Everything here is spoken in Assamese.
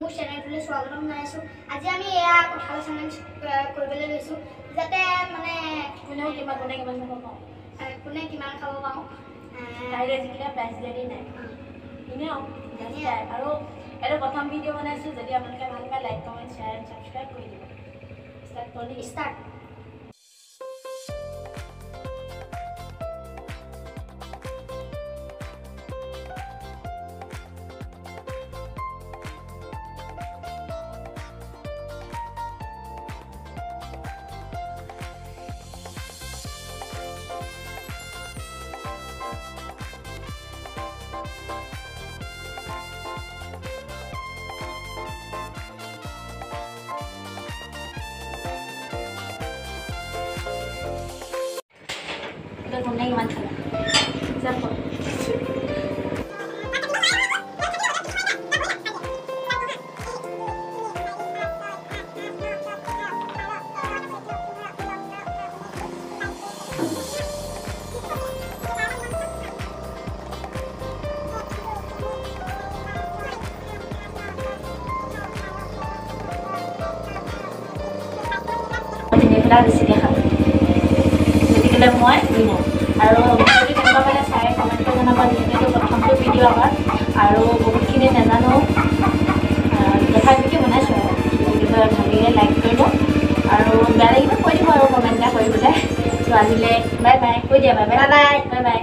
মোৰ চেনেলটোলৈ স্বাগতম জনাইছোঁ। আজি আমি এয়া কঁঠাল চেলেঞ্জ কৰিবলৈ লৈছোঁ, যাতে মানে কোনে কিমান খাব পাওঁ, কাইলৈ জিকিলে প্ৰাইজ দিয়াদি নাই এনেই আৰু এইটো প্ৰথম ভিডিঅ' বনাইছোঁ। যদি আপোনালোকে ভাল পায় like comment share and subscribe কৰি দিব। ষ্টাৰ্ট কোনে কিমান খালে এক্সাম্পল বেছিকৈ খালোঁ গতিকে মই উইনাৰ। আৰু যদি তেনেকুৱা পালে চাই কমেণ্ট কৰি জনাব। যিহেতু প্ৰথমটো ভিডিঅ' আমাৰ আৰু বহুতখিনি নাজানো, তথাপিতো বনাইছোঁ আৰু গতিকে ভাল লাগিলে লাইক কৰিব আৰু বেয়া লাগিলে কৈ দিব আৰু কমেণ্ট এটা কৰি পেলাই। ত' আজিলৈ বাই বাই কৈ দিয়া bye bye bye bye bye.